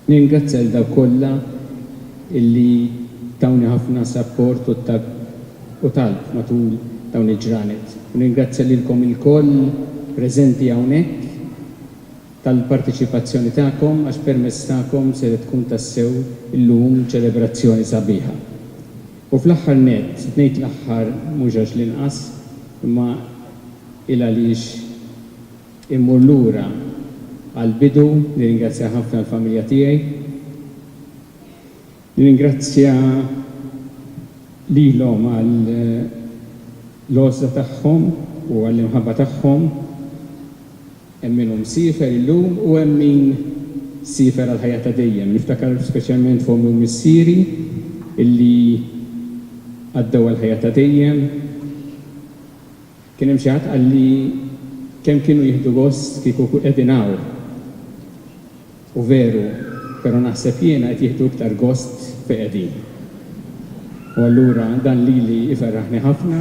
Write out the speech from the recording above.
Ningrazzja lil dawk kollha illi tawni ħafna support u talb matul dawn il-ġranet. U ningrazzja lilkom il-koll preżenti hawnhekk tal-partiċipazzjoni tagħkom għax permezz tagħkom se tkun tassew illum ċelebrazzjoni sabiħa. U fl-aħħar nett, ngħid l-aħħar mhux għax l-inqas, imma il għaliex immur lura għal-bidu, nirringrazzja ħafna l-familja tiegħi. Nirringrazzja lilhom għall-għożla tagħhom u għall-imħabba tagħhom. Hemm minhom sifer illum u hemm min sifer għal-ħajja ta' dejjem. Niftakar speċjalment fuq u missieri illi għaddew għal-ħajja ta' dejjem. Kien hemm xi ħadd qalli kemm kienu jieħdu gost kieku qegħdin hawn. U veru, però naħseb jiena qed jieħdu iktar gost fejn qegħdin. U allura dan lili iferraħni ħafna